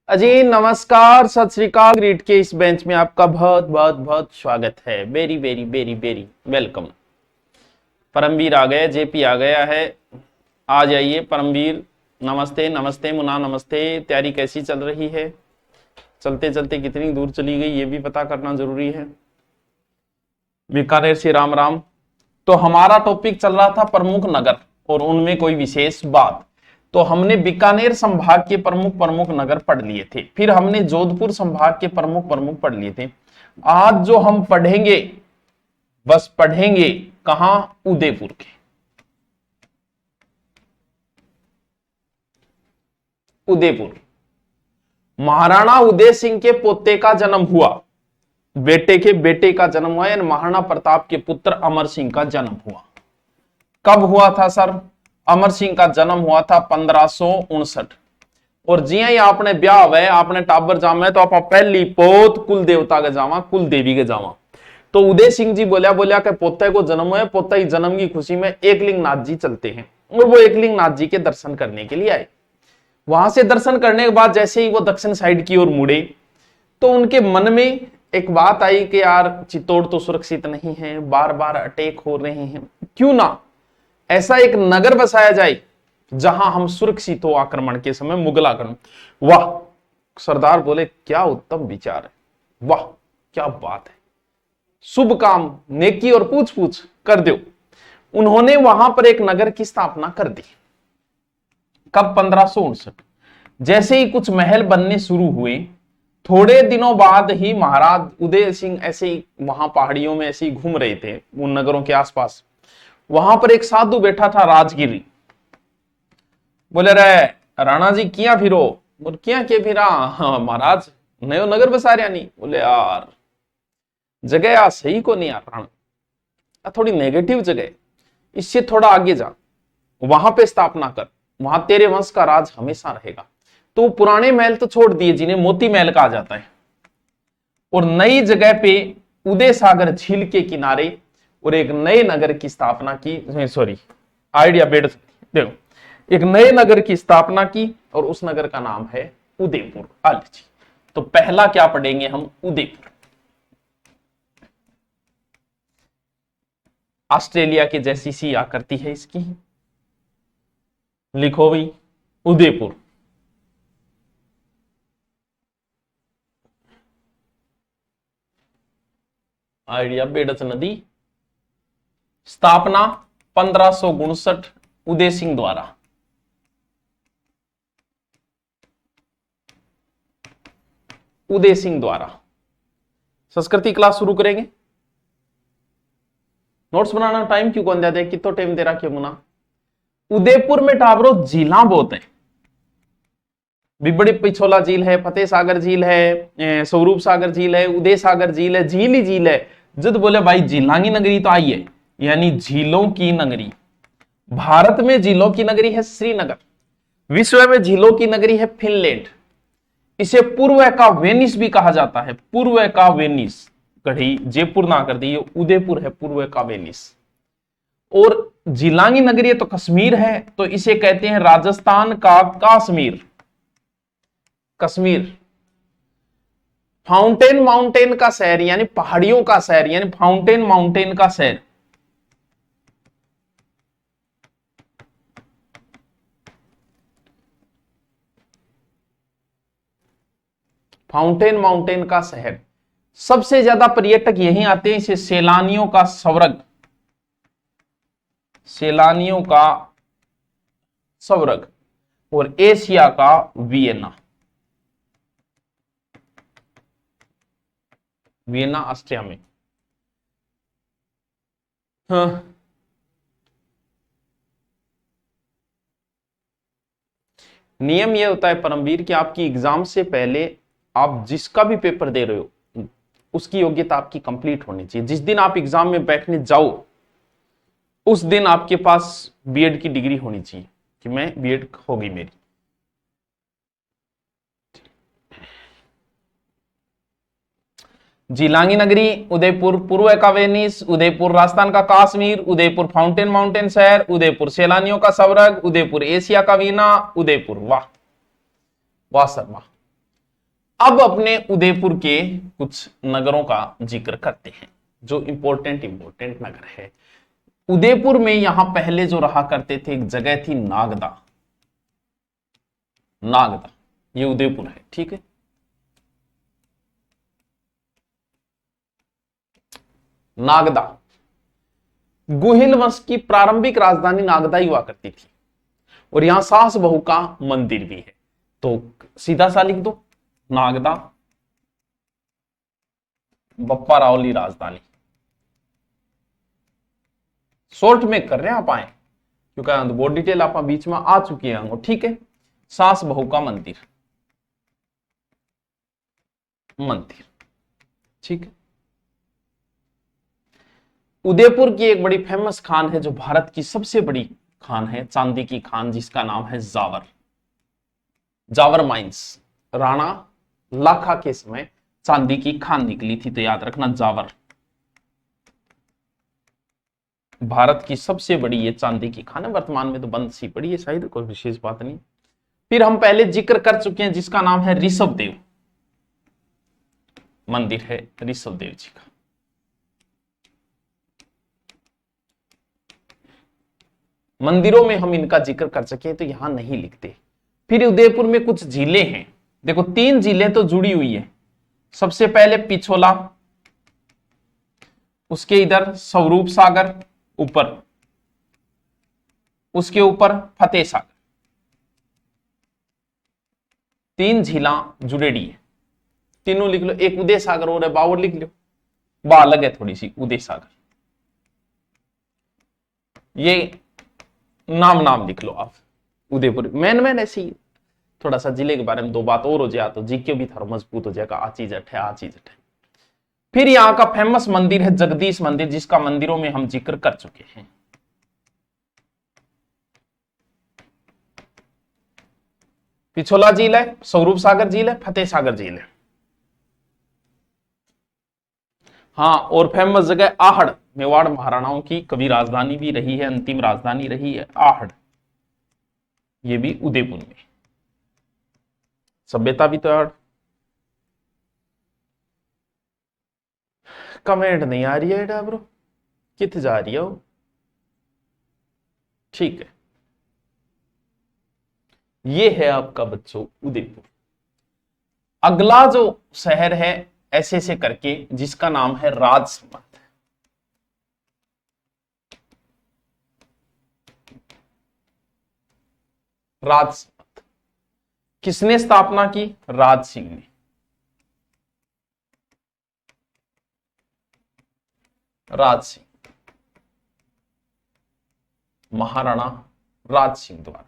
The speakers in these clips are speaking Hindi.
अजी नमस्कार, सत श्री अकाल। रीड के इस बेंच में आपका बहुत बहुत बहुत स्वागत है। Very very very very welcome. Paramvir आ गए, जेपी आ गया है। आ जाइए परमवीर। नमस्ते नमस्ते मुन्ना, नमस्ते। तैयारी कैसी चल रही है? चलते चलते कितनी दूर चली गई ये भी पता करना जरूरी है। बीकानेर से राम राम। तो हमारा टॉपिक चल रहा था प्रमुख नगर और उनमें कोई विशेष बात। तो हमने बीकानेर संभाग के प्रमुख प्रमुख नगर पढ़ लिए थे, फिर हमने जोधपुर संभाग के प्रमुख प्रमुख पढ़ लिए थे। आज जो हम पढ़ेंगे, बस पढ़ेंगे कहां? उदयपुर के। उदयपुर। महाराणा उदय सिंह के पोते का जन्म हुआ, बेटे के बेटे का जन्म हुआ, यानी महाराणा प्रताप के पुत्र अमर सिंह का जन्म हुआ। कब हुआ था सर? अमर सिंह का जन्म हुआ था 1559। और जिया ही आपने ब्याह है, आपने टाबर जामा है, तो आप पहली पोत कुल देवता के जावा, कुल देवी के जावा। तो उदय सिंह जी बोलिया कि पोते को जन्म है, पोता ही जन्म की खुशी में एकलिंग नाथ जी चलते हैं। और वो एकलिंग नाथ जी के दर्शन करने के लिए आए। वहां से दर्शन करने के बाद जैसे ही वो दक्षिण साइड की ओर मुड़े, तो उनके मन में एक बात आई कि यार चित्तौड़ तो सुरक्षित नहीं है, बार बार अटैक हो रहे हैं, क्यों ना ऐसा एक नगर बसाया जाए जहां हम सुरक्षित हो आक्रमण के समय, मुगल आक्रमण। वाह! सरदार बोले क्या उत्तम विचार है, वाह क्या बात है, शुभ काम, नेकी और पूछ पूछ कर दो। उन्होंने वहां पर एक नगर की स्थापना कर दी। कब? 1559। जैसे ही कुछ महल बनने शुरू हुए, थोड़े दिनों बाद ही महाराज उदय सिंह ऐसे ही वहां पहाड़ियों में ऐसे ही घूम रहे थे उन नगरों के आसपास। वहां पर एक साधु बैठा था, राजगिरी। बोले रे राणा जी किया फिरो? बोले क्या के फिरा? हाँ महाराज नयो नगर बसा रहा नहीं। बोले यार जगह यार सही को नहीं यार राणा, थोड़ी नेगेटिव जगह, इससे थोड़ा आगे जा, वहां पे स्थापना कर, वहां तेरे वंश का राज हमेशा रहेगा। तो पुराने महल तो छोड़ दिए जिन्हें मोती महल कहा जाता है, और नई जगह पे उदय सागर झील के किनारे और एक नए नगर की स्थापना की। सॉरी, आइडिया बेड देखो, एक नए नगर की स्थापना की और उस नगर का नाम है उदयपुर। जी, तो पहला क्या पढ़ेंगे हम? उदयपुर। ऑस्ट्रेलिया की जैसी सी आकृति है इसकी। लिखो भाई उदयपुर। आइडिया बेडच नदी। स्थापना 1559 उदय सिंह द्वारा। उदय सिंह द्वारा। संस्कृति क्लास शुरू करेंगे। नोट्स बनाना टाइम क्यों कौन जाते, कितना टाइम दे रहा क्यों मुना? उदयपुर में टाबरो झीला बहुत है, बिबड़ी पिछोला झील है, फतेह सागर झील है, स्वरूप सागर झील है, उदय सागर झील है, झील ही झील है। जद बोले भाई झीलों की नगरी तो आई है, यानी झीलों की नगरी। भारत में झीलों की नगरी है श्रीनगर, विश्व में झीलों की नगरी है फिनलैंड। इसे पूर्व का वेनिस भी कहा जाता है, पूर्व का वेनिस। कढ़ी जयपुर ना कर दी, ये उदयपुर है पूर्व का वेनिस। और झीलांगी नगरी तो कश्मीर है, तो इसे कहते हैं राजस्थान का कश्मीर। कश्मीर फाउंटेन माउंटेन का शहर, यानी पहाड़ियों का शहर, यानी फाउंटेन माउंटेन का शहर। फाउंटेन माउंटेन का शहर। सबसे ज्यादा पर्यटक यहीं आते हैं, इसे सैलानियों का स्वर्ग, सैलानियों का स्वर्ग। और एशिया का वियना, वियना ऑस्ट्रिया में। हाँ। नियम यह होता है परमवीर कि आपकी एग्जाम से पहले आप जिसका भी पेपर दे रहे हो उसकी योग्यता आपकी कंप्लीट होनी चाहिए। जिस दिन आप एग्जाम में बैठने जाओ उस दिन आपके पास बीएड की डिग्री होनी चाहिए कि मैं बीएड होगी मेरी। झीलांगी नगरी उदयपुर, पूर्व का वेनिस उदयपुर, राजस्थान का कश्मीर उदयपुर, फाउंटेन माउंटेन शहर उदयपुर, सैलानियों का स्वर्ग उदयपुर, एशिया का वीना उदयपुर। वाह वाह सर वाह। अब अपने उदयपुर के कुछ नगरों का जिक्र करते हैं जो इंपॉर्टेंट नगर है। उदयपुर में यहां पहले जो रहा करते थे एक जगह थी नागदा। नागदा ये उदयपुर है, ठीक है। नागदा गुहिल वंश की प्रारंभिक राजधानी नागदा ही हुआ करती थी और यहां सास बहू का मंदिर भी है। तो सीधा सा लिख दो नागदा बप्पा रावली राजधानी। शॉर्ट में कर रहे हैं आप आए क्योंकि बहुत डिटेल आप बीच में आ चुकी है, ठीक है। सास बहू का मंदिर ठीक है। उदयपुर की एक बड़ी फेमस खान है जो भारत की सबसे बड़ी खान है, चांदी की खान, जिसका नाम है जावर। जावर माइंस। राणा लाखा के समय चांदी की खान निकली थी, तो याद रखना जावर। भारत की सबसे बड़ी ये चांदी की खान है, वर्तमान में तो बंद सी पड़ी है शायद, कोई विशेष बात नहीं। फिर हम पहले जिक्र कर चुके हैं जिसका नाम है ऋषभ देव मंदिर है, ऋषभ देव जी का। मंदिरों में हम इनका जिक्र कर सके तो यहां नहीं लिखते। फिर उदयपुर में कुछ झीलें हैं, देखो 3 झीलें तो जुड़ी हुई है। सबसे पहले पिछोला, उसके इधर स्वरूप सागर ऊपर, उसके ऊपर फतेह सागर। 3 झीला जुड़ेड़ी है, तीनों लिख लो। एक उदय सागर और है, बावर लिख लो, बा अलग है थोड़ी सी, उदय सागर। ये नाम लिख लो आप उदयपुर। मैन ऐसी थोड़ा सा जिले के बारे में 2 बात और हो जाए तो जीके भी थोड़ा मजबूत हो जाएगा। आ चीज है, आ चीज है। फिर यहां का फेमस मंदिर है जगदीश मंदिर, जिसका मंदिरों में हम जिक्र कर चुके हैं। पिछोला झील है, स्वरूप सागर झील है, फतेह सागर झील है। हाँ, और फेमस जगह आहड़, मेवाड़ महाराणाओं की कभी राजधानी भी रही है, अंतिम राजधानी रही है आहड़। ये भी उदयपुर में। सभ्यता भी तो आहड़। कमेंट नहीं आ रही है ब्रो, कित जा रही हो? ठीक है, ये है आपका बच्चों उदयपुर। अगला जो शहर है ऐसे से करके, जिसका नाम है राजसमंद। राजसमंद किसने स्थापना की? राज सिंह ने। राज सिंह, महाराणा राज सिंह द्वारा।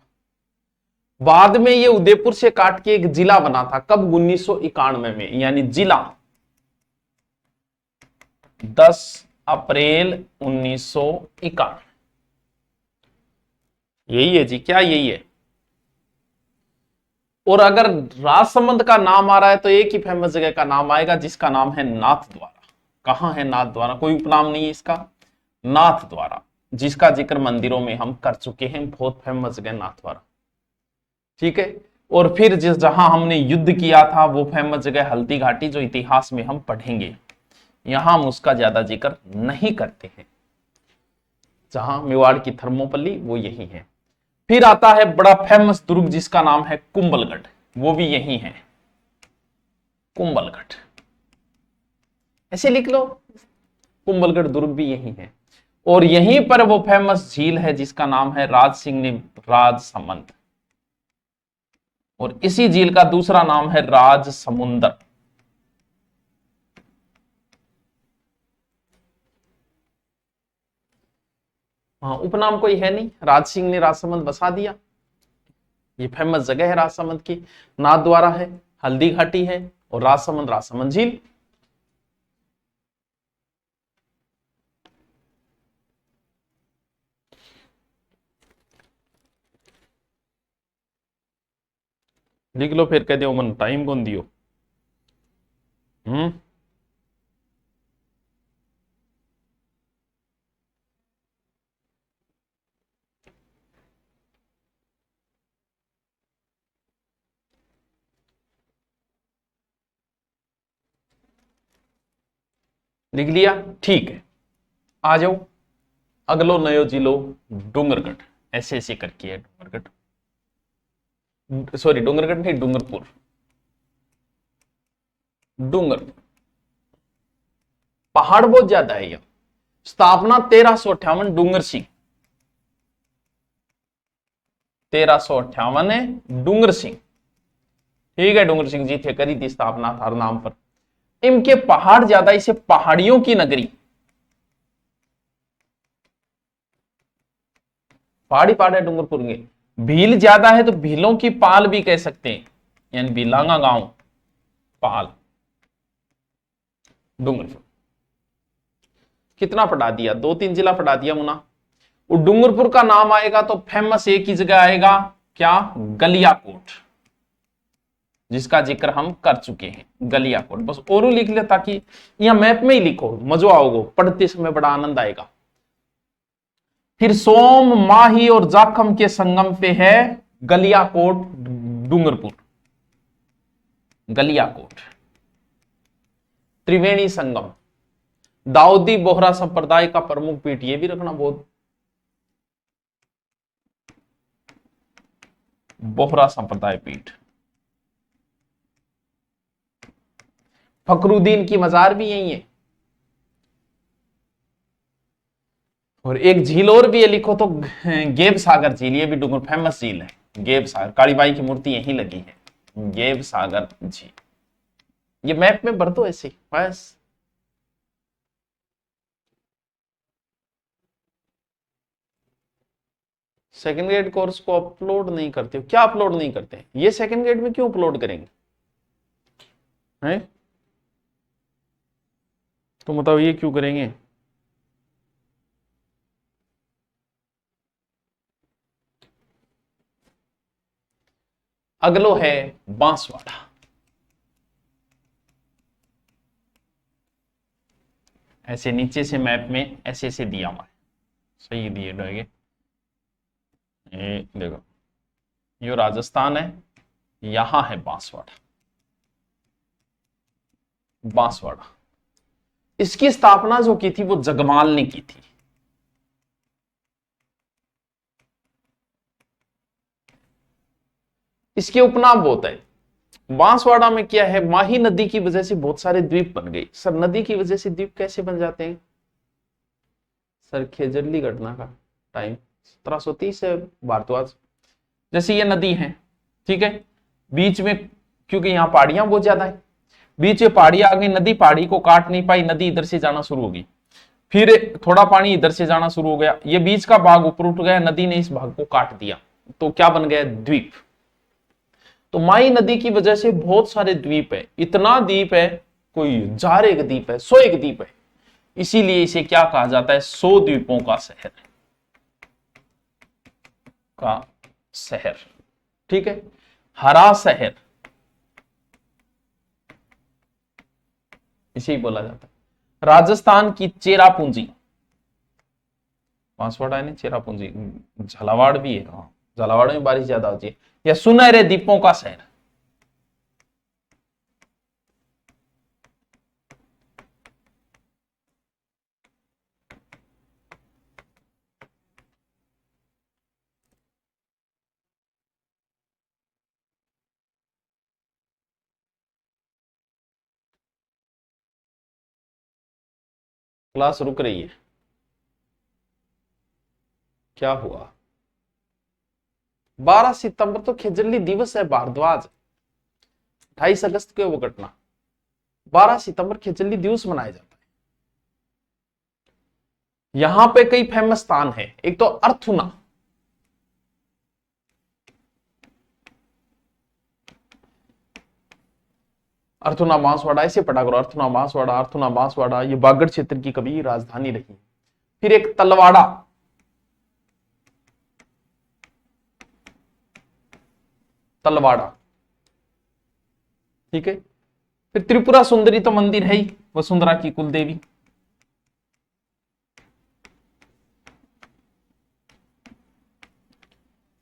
बाद में ये उदयपुर से काट के एक जिला बना था, कब? 1991 में, यानी जिला 10 अप्रैल 1991। यही है जी, क्या यही है? और अगर राजसमंद का नाम आ रहा है तो एक ही फेमस जगह का नाम आएगा जिसका नाम है नाथ द्वारा। कहां है नाथ द्वारा? कोई उपनाम नहीं है इसका, नाथ द्वारा, जिसका जिक्र मंदिरों में हम कर चुके हैं। बहुत फेमस जगह नाथ द्वारा, ठीक है। और फिर जिस जहां हमने युद्ध किया था वो फेमस जगह हल्दी घाटी, जो इतिहास में हम पढ़ेंगे। यहां हम उसका ज्यादा जिक्र नहीं करते हैं। जहां मेवाड़ की थर्मोपल्ली वो यही है। फिर आता है बड़ा फेमस दुर्ग जिसका नाम है कुंभलगढ़, वो भी यही है, कुंभलगढ़। ऐसे लिख लो, कुंभलगढ़ दुर्ग भी यही है। और यहीं पर वो फेमस झील है जिसका नाम है राज सिंह ने राजसमंद। और इसी झील का दूसरा नाम है राज समुंदर। हाँ, उपनाम कोई है नहीं, राज सिंह ने राजसमंद बसा दिया। ये फेमस जगह है राजसमंद की, नाथ द्वारा है, हल्दी घाटी है और राजसमंद, राजसमंद झील। लिख लो, फिर कह दो मन टाइम कौन दियो। हम्म लिख लिया, ठीक है। आ जाओ, अगलो नयो जिलो डूंगरगढ़, ऐसे करके है डूंगरगढ़, सॉरी डूंगरगढ़ नहीं, डूंगरपुर, डूंगरपुर। पहाड़ बहुत ज्यादा है यह। स्थापना 1358, डूंगर सिंह, 1358 है, डूंगर सिंह, ठीक है। डूंगर सिंह जी थे, करी थी स्थापना थार नाम पर। इनके पहाड़ ज्यादा, इसे पहाड़ियों की नगरी, पहाड़ी पहाड़ है डूंगरपुर में। भील ज्यादा है तो भीलों की पाल भी कह सकते हैं, यानी भीलांगा गांव, पाल, डूंगरपुर। कितना पढ़ा दिया, 2-3 जिला पढ़ा दिया मुना। वो डूंगरपुर का नाम आएगा तो फेमस एक ही जगह आएगा, क्या, गलियाकोट, जिसका जिक्र हम कर चुके हैं, गलियाकोट। बस और लिख ले, ताकि यहां मैप में ही लिखो, मजा आओगे, पढ़ते समय बड़ा आनंद आएगा। फिर सोम, माही और जाखम के संगम पे है गलियाकोट, डूंगरपुर, गलियाकोट। त्रिवेणी संगम, दाऊदी बोहरा संप्रदाय का प्रमुख पीठ, ये भी रखना बहुत, बोहरा संप्रदाय पीठ। फखरुद्दीन की मजार भी यही है। और एक झील और भी है, लिखो तो गेब सागर झील, ये भी डूंगर फेमस झील है, गेब सागर, कालीबाई की मूर्ति यहीं लगी है, गेब सागर झील। ये मैप में भर दो ऐसे बस। सेकंड ग्रेड कोर्स को अपलोड नहीं करते हो क्या? अपलोड नहीं करते, ये सेकंड ग्रेड में क्यों अपलोड करेंगे हैं? तो बताओ ये क्यों करेंगे? अगलो है बांसवाड़ा, ऐसे नीचे से मैप में ऐसे दिया हुआ है, सही दिए रहेंगे। ये देखो, ये राजस्थान है, यहां है बांसवाड़ा, बांसवाड़ा। इसकी स्थापना जो की थी वो जगमाल ने की थी। इसके उपनाम बहुत है। बांसवाड़ा में क्या है, माही नदी की वजह से बहुत सारे द्वीप बन गए। सर नदी की वजह से द्वीप कैसे बन जाते हैं? सर खेजरली घटना का टाइम 1730 है भारद्वाज। जैसे ये नदी है, ठीक है, बीच में, क्योंकि यहाँ पहाड़ियां बहुत ज्यादा है, बीच में पहाड़ी आ गई, नदी पहाड़ी को काट नहीं पाई, नदी इधर से जाना शुरू होगी, फिर थोड़ा पानी इधर से जाना शुरू हो गया, ये बीच का भाग ऊपर उठ गया, नदी ने इस भाग को काट दिया, तो क्या बन गया? द्वीप। तो माई नदी की वजह से बहुत सारे द्वीप है, इतना द्वीप है, कोई 1000 द्वीप है, 100 द्वीप है, इसीलिए इसे क्या कहा जाता है? 100 द्वीपों का शहर, का शहर, ठीक है, हरा शहर इसे ही बोला जाता है। राजस्थान की चेरापूंजी, बांसवाड़ा है ना, चेरापूंजी, झालावाड़ भी है, हाँ, झालावाड़ में बारिश ज्यादा होती है। या सुनहरे द्वीपों का शहर, क्लास रुक रही है, क्या हुआ? 12 सितंबर तो खेजरली दिवस है भारद्वाज, 28 अगस्त को वो घटना, 12 सितंबर खेजरली दिवस मनाया जाता है। यहां पे कई फेमस स्थान है, एक तो अर्थुना, अर्थुना बांसवाड़ा, ऐसे पढ़ा करो, अर्थुना बांसवाड़ा, अर्थुना बांसवाड़ा, ये बागड़ क्षेत्र की कभी राजधानी रही। फिर एक तलवाड़ा, तलवाड़ा, ठीक है। फिर त्रिपुरा सुंदरी तो मंदिर है ही, वसुंधरा की कुलदेवी।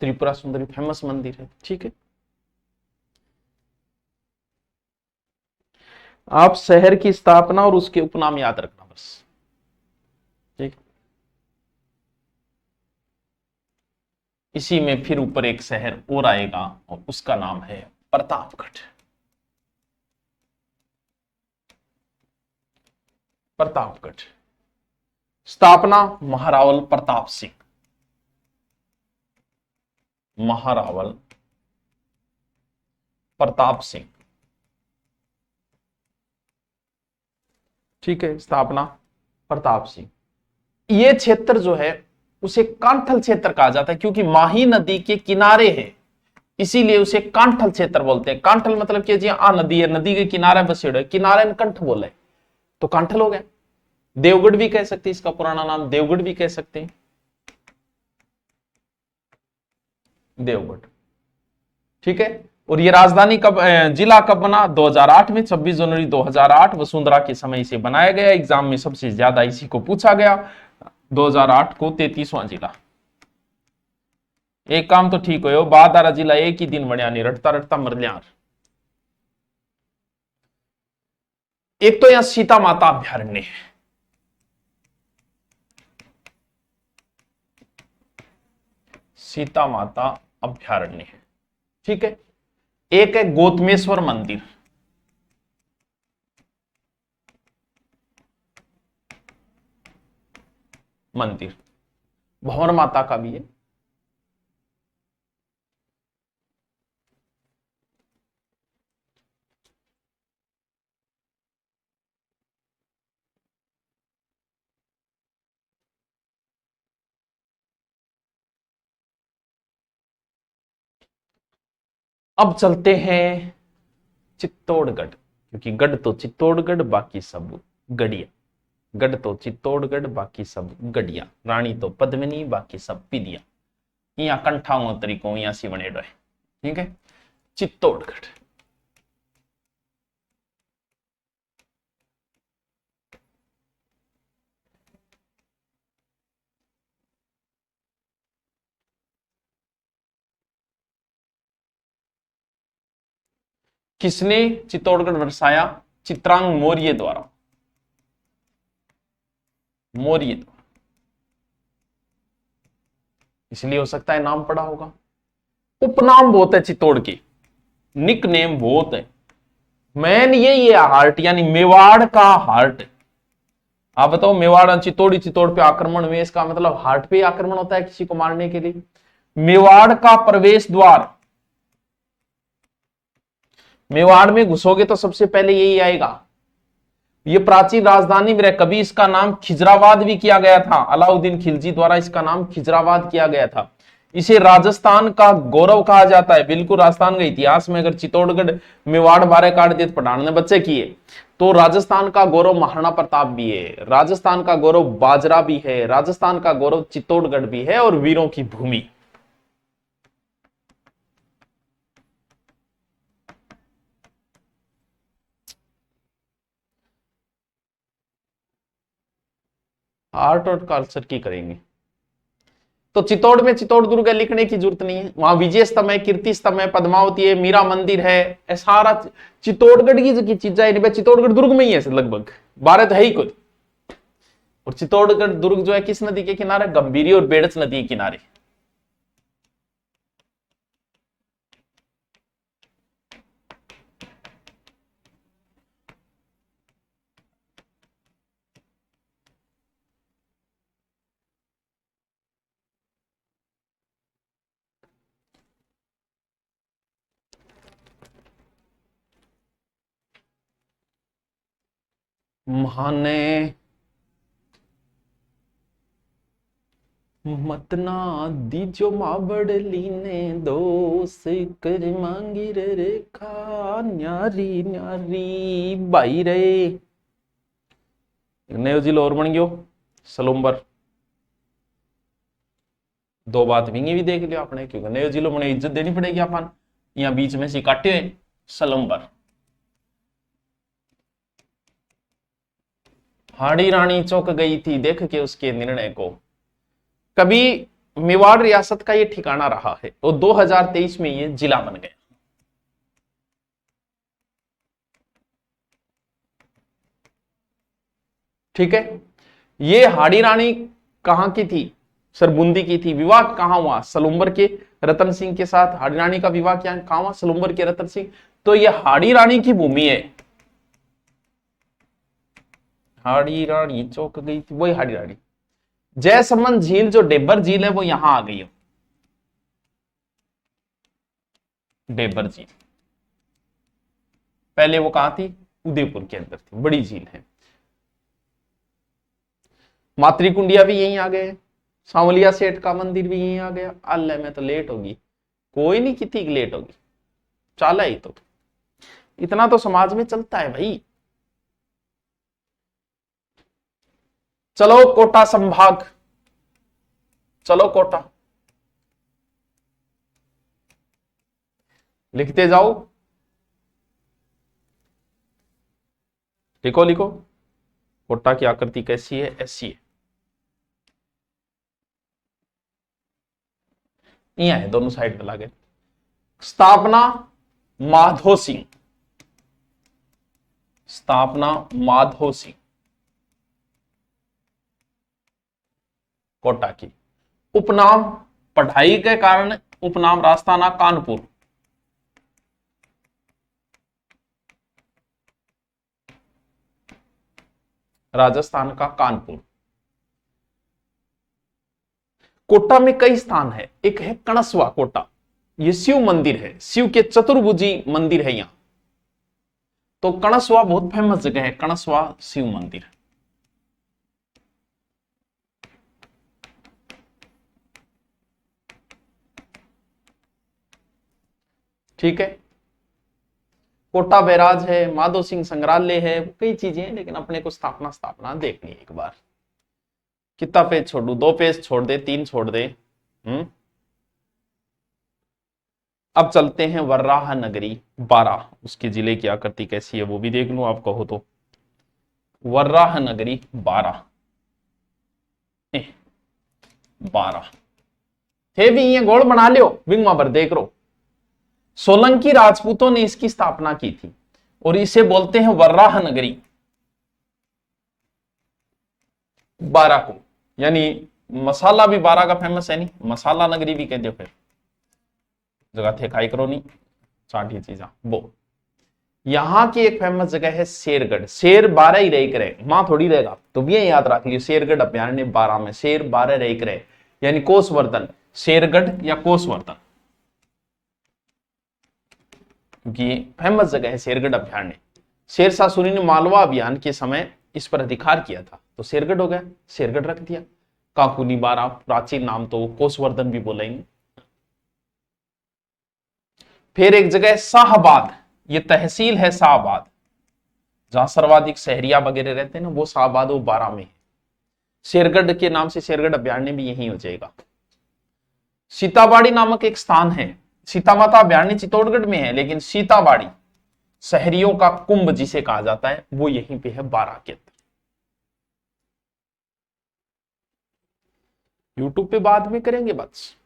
त्रिपुरा सुंदरी फेमस मंदिर है, ठीक है। आप शहर की स्थापना और उसके उपनाम याद रखना बस। बस। ठीक, इसी में फिर ऊपर एक शहर और आएगा और उसका नाम है प्रतापगढ़। प्रतापगढ़, स्थापना महारावल प्रताप सिंह। महारावल प्रताप सिंह, ठीक है, स्थापना प्रताप सिंह। ये क्षेत्र जो है उसे कांठल क्षेत्र कहा जाता है, क्योंकि माही नदी के किनारे है, इसीलिए उसे कांठल क्षेत्र बोलते हैं। कांठल मतलब कि जी आ नदी है, नदी के किनारे बसेड़ है, किनारे कंठ बोले तो कांठल हो गया। देवगढ़ भी कह सकते हैं, इसका पुराना नाम देवगढ़ भी कह सकते हैं, देवगढ़। ठीक है, और ये राजधानी कब, जिला कब बना? 2008 में, 26 जनवरी 2008 वसुंधरा के समय इसे बनाया गया। एग्जाम में सबसे ज्यादा इसी को पूछा गया। 2008 को 33वां जिला। एक काम तो ठीक हो, बादारा जिला एक ही दिन बढ़िया नहीं, रटता रटता मर लिया। एक तो यहां सीता माता अभ्यारण्य है, सीता माता अभ्यारण्य है। ठीक है, एक है गौतमेश्वर मंदिर, मंदिर भंवर माता का भी है। अब चलते हैं चित्तौड़गढ़, क्योंकि गढ़ तो चित्तौड़गढ़, बाकी सब गढ़िया। गढ़ तो चित्तौड़गढ़, बाकी सब गढ़िया। रानी तो पद्मिनी, बाकी सब पिदिया। यहाँ कंठाओं तरीकों यहाँ सी बने रहे। ठीक है, चित्तौड़गढ़। किसने चित्तौड़गढ़ बरसाया? चित्रांग मौर्य द्वारा, मौर्य द्वारा। इसलिए हो सकता है नाम पढ़ा होगा। उपनाम बहुत है चित्तौड़ के, निक नेम बहुत है। मैन ये हार्ट यानी मेवाड़ का हार्ट। आप बताओ, मेवाड़ चित्तौड़ी, चित्तौड़ पे आक्रमण में, इसका मतलब हार्ट पे आक्रमण होता है किसी को मारने के लिए। मेवाड़ का प्रवेश द्वार, मेवाड़ में घुसोगे तो सबसे पहले यही आएगा। ये प्राचीन राजधानी में रहे, कभी इसका नाम खिजराबाद भी किया गया था। अलाउद्दीन खिलजी द्वारा इसका नाम खिजराबाद किया गया था। इसे राजस्थान का गौरव कहा जाता है। बिल्कुल, राजस्थान का इतिहास में अगर चित्तौड़गढ़ मेवाड़ बारे काट दिए, पठान ने बच्चे किए, तो राजस्थान का गौरव महाराणा प्रताप भी है, राजस्थान का गौरव बाजरा भी है, राजस्थान का गौरव चित्तौड़गढ़ भी है, और वीरों की भूमि। आर्ट और कल्चर की करेंगे तो चित्तौड़ में चित्तौड़ दुर्ग लिखने की जरूरत नहीं है। वहां विजय स्तंभ है, कीर्ति स्तंभ है, पद्मावती है, मीरा मंदिर है, सारा चित्तौड़गढ़ की चीजें है। चित्तौड़गढ़ दुर्ग में ही है लगभग, 12 तो है ही कुछ। और चित्तौड़गढ़ दुर्ग जो है किस नदी के किनारे? गंभीरी और बेड़च नदी के किनारे। महाने मत ना दीजो माबड़ली ने दोष कर मांगी रे रेखा, न्यारी न्यारी भाई रे। नयो जिलो और बन गयो सलूम्बर। दो बात विंगी भी देख लियो आपने, क्योंकि नयो जिलो में इज्जत देनी पड़ेगी अपन। यहाँ बीच में से काटे सलूम्बर। हाड़ी रानी चौंक गई थी देख के उसके निर्णय को। कभी मेवाड़ रियासत का ये ठिकाना रहा है, तो 2023 में ये जिला बन गया। ठीक है। ये हाड़ी रानी कहां की थी? सर बूंदी की थी। विवाह कहां हुआ? सलुम्बर के रतन सिंह के साथ हाड़ी रानी का विवाह क्या कहां हुआ? सलुम्बर के रतन सिंह। तो ये हाड़ी रानी की भूमि है। हाड़ी रानी चौक गई थी, वही हाड़ी रानी। जयसमंद झील जो डेबर झील है वो यहां आ गई है। डेबर झील पहले वो कहां थी? उदयपुर के अंदर थी, बड़ी झील है। मातृकुंडिया भी यहीं आ गए। सांवलिया सेठ का मंदिर भी यहीं आ गया। अल्लाह में तो लेट होगी, कोई नहीं कितनी लेट होगी, चाला ही तो इतना तो समाज में चलता है भाई। चलो कोटा संभाग, चलो कोटा लिखते जाओ, लिखो लिखो। कोटा की आकृति कैसी है? ऐसी है। यहां है, दोनों साइड में लागे। स्थापना माधो सिंह, स्थापना माधो सिंह कोटा की। उपनाम पढ़ाई के कारण उपनाम राजस्थाना कानपुर। राजस्थान का कानपुर। कोटा में कई स्थान है। एक है कणसवा कोटा, ये शिव मंदिर है, शिव के चतुर्भुजी मंदिर है यहां। तो कणसवा बहुत फेमस जगह है, कणसवा शिव मंदिर। ठीक है। कोटा बैराज है, माधो सिंह संग्रहालय है, कई चीजें हैं, लेकिन अपने को स्थापना स्थापना देखनी है एक बार। कितना पेज छोड़ दू? 2 पेज छोड़ दे, 3 छोड़ दे। अब चलते हैं वर्राह नगरी 12, उसके जिले की आकृति कैसी है वो भी देख लूं आप कहो तो। वर्राह नगरी 12 थे भी ये गोल बना लियो विंगमा पर देख रो। सोलंकी राजपूतों ने इसकी स्थापना की थी और इसे बोलते हैं वर्राह नगरी 12 को। यानी मसाला भी 12 का फेमस है, नहीं मसाला नगरी भी कहते हो। फिर जगह थे खाई करो नहीं साठी चीजा वो। यहां की एक फेमस जगह है शेरगढ़। शेर 12 ही रह करे, मां थोड़ी रहेगा, तो भी याद रख लियो। शेरगढ़ अभ्यारण्य 12 में शेर 12 रह करे, यानी कोसवर्धन शेरगढ़ या कोसवर्धन, क्योंकि फेमस जगह है शेरगढ़ अभ्यारण्य। शेरशाह सूरी ने मालवा अभियान के समय इस पर अधिकार किया था, तो शेरगढ़ हो गया, शेरगढ़ रख दिया। काकुनी 12 प्राचीन नाम तो कोसवर्धन भी बोलेंगे। फिर एक जगह है शाहबाद, ये तहसील है शाहबाद, जहां सर्वाधिक शहरिया वगैरह रहते हैं ना, वो शाहबाद वो 12 में है। शेरगढ़ के नाम से शेरगढ़ अभ्यारण्य भी यही हो जाएगा। सीताबाड़ी नामक एक स्थान है, सीता माता अभ्यारण्य चित्तौड़गढ़ में है, लेकिन सीताबाड़ी शहरियों का कुंभ जिसे कहा जाता है वो यहीं पे है 12 के अंदर। यूट्यूब पे बाद में करेंगे बस।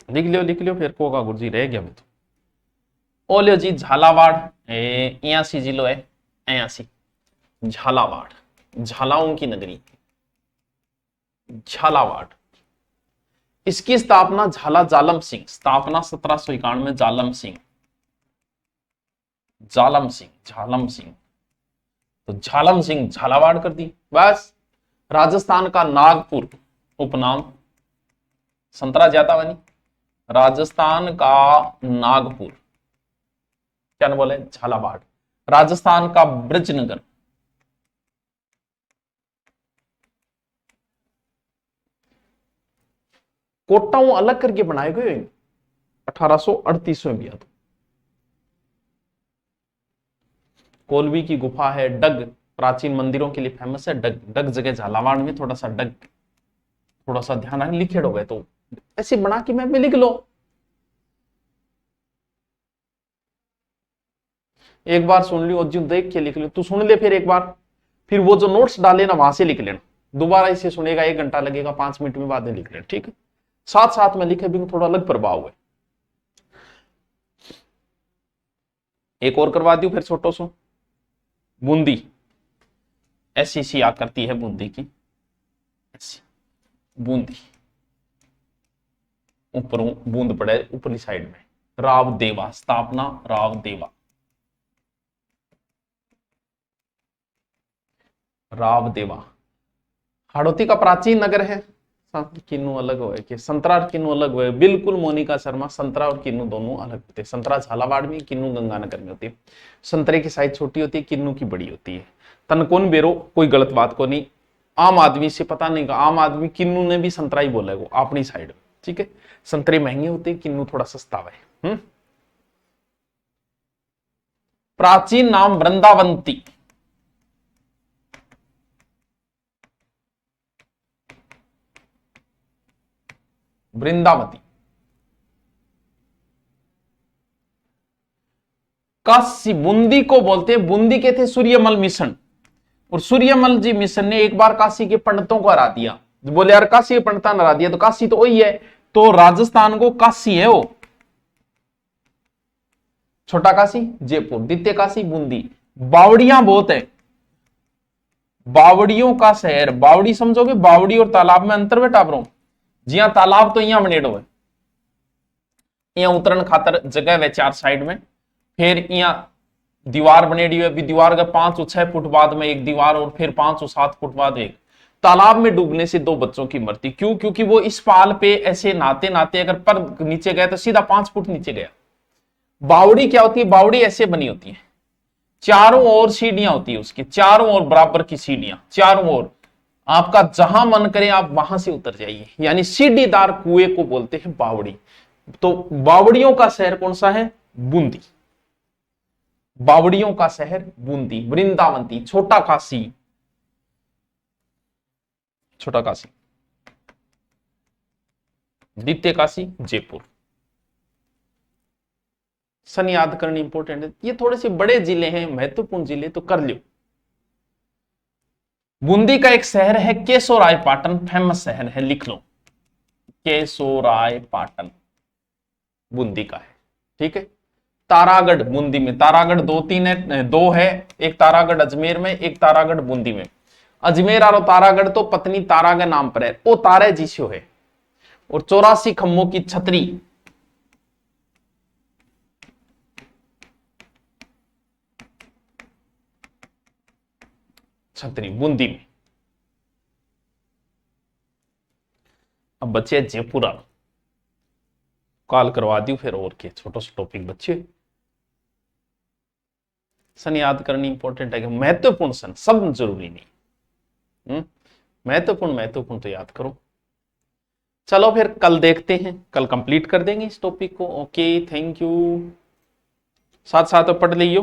लिख लियो फिर को का गुरुजी रह गया। तो ओलियो जी झालावाड़ 81 जिलो है, 81 झालावाड़, झालाओं की नगरी झालावाड़। इसकी स्थापना झाला जालम सिंह, स्थापना 1791 में जालम सिंह, जालम सिंह, झालम सिंह, तो झालम सिंह झालावाड़ कर दी बस। राजस्थान का नागपुर उपनाम, संतरा ज्यादा बनी। राजस्थान का नागपुर क्या बोले? झालावाड़। राजस्थान का ब्रजनगर, कोटाओं अलग करके बनाए गए 1838 में भी। तो कोलवी की गुफा है, डग प्राचीन मंदिरों के लिए फेमस है। डग डग जगह झालावाड़ में, थोड़ा सा डग, थोड़ा सा ध्यान आने लिखे हो गए तो ऐसे बना के मैं भी लिख लो। एक बार सुन लियो, अर्जुन देख के लिख लियो, तू सुन ले फिर एक बार, फिर वो जो नोट्स डाले ना वहां से लिख लेना। दोबारा इसे सुनेगा 1 घंटा लगेगा, 5 मिनट में बाद में लिख लेना, ठीक है? साथ साथ में लिखे भी थोड़ा अलग प्रभाव है। एक और करवा दू फिर छोटो सो। बूंदी, ऐसी सी आकृति है बूंदी की, ऐसी बूंदी, ऊपर बूंद पड़े ऊपरी साइड में। राव देवा, स्थापना राव देवा, राव देवा हाड़ौती का प्राचीन नगर है। किन्नू अलग हो कि संतरा और किन्नू अलग हुए, बिल्कुल मोनिका शर्मा, संतरा और किन्नू दोनों अलग होते हैं। संतरा झालावाड़ में, किन्नू गंगानगर में होती है। संतरे की साइज छोटी होती है, किन्नू की बड़ी होती है। तनकोन बेरो, कोई गलत बात को नहीं, आम आदमी से पता नहीं, आम आदमी किन्नू ने भी संतरा ही बोला है वो अपनी साइड में, ठीक है। संतरे महंगे होते हैं, किन्नू थोड़ा सस्ता है। प्राचीन नाम वृंदावंती, वृंदावती। काशी, बूंदी को बोलते हैं, बूंदी के थे सूर्यमल मिशन, और सूर्यमल जी मिशन ने एक बार काशी के पंडितों को हरा दिया। बोले यार काशी के पंडिता ने हरा दिया, तो काशी तो वही है, तो राजस्थान को काशी है वो। छोटा काशी जयपुर, द्वितीय काशी बूंदी। बावड़ियां बहुत है, बावड़ियों का शहर, बावड़ी समझोगे, बावड़ी और तालाब में अंतर बेटा ब्रो। जी हाँ, तालाब तो यहाँ बनेड़ो है, यहाँ उतरण खातर जगह है चार साइड में। फिर यहाँ दीवार बनेड़ी है, दीवार का 5 और 6 फुट बाद में एक दीवार, और फिर 5 और 7 फुट बाद एक। तालाब में डूबने से 2 बच्चों की मृत्यु, क्यों? क्योंकि वो इस पाल पे ऐसे नहाते नहाते अगर पर नीचे गए तो सीधा 5 फुट नीचे गया। बावड़ी क्या होती है? बावड़ी ऐसे बनी होती है, चारों ओर सीढ़ियां होती है उसकी, चारों ओर बराबर की सीढ़ियां, चारों ओर आपका जहां मन करे आप वहां से उतर जाइए, यानी सीढ़ीदार कुएं को बोलते हैं बावड़ी। तो बावड़ियों का शहर कौन सा है? बूंदी। बावड़ियों का शहर बूंदी। वृंदावंती, छोटा काशी, छोटा काशी। द्वितीय काशी जयपुर। सन याद करनी इंपॉर्टेंट है, ये थोड़े से बड़े जिले हैं, महत्वपूर्ण जिले, तो कर लियो। बूंदी का एक शहर है केशोराय पाटन, फेमस शहर है, लिख लो, केशोराय पाटन बूंदी का है, ठीक है। तारागढ़ बूंदी में, तारागढ़ 2-3 है, 2 है, एक तारागढ़ अजमेर में, एक तारागढ़ बूंदी में। अजमेर और तारागढ़ तो पत्नी तारा के नाम पर है, वो तारे जिसो है। और 84 खम्भों की छतरी, छतरी बूंदी में। अब बच्चे जयपुरा, कॉल करवा दी फिर, और क्या छोटा सा टॉपिक बच्चे। सन याद करनी इंपॉर्टेंट है, कि महत्वपूर्ण सन, सब जरूरी नहीं। महत्वपूर्ण तो याद करो। चलो फिर कल देखते हैं, कल कंप्लीट कर देंगे इस टॉपिक को। Okay, thank you. साथ साथ पढ़ लियो।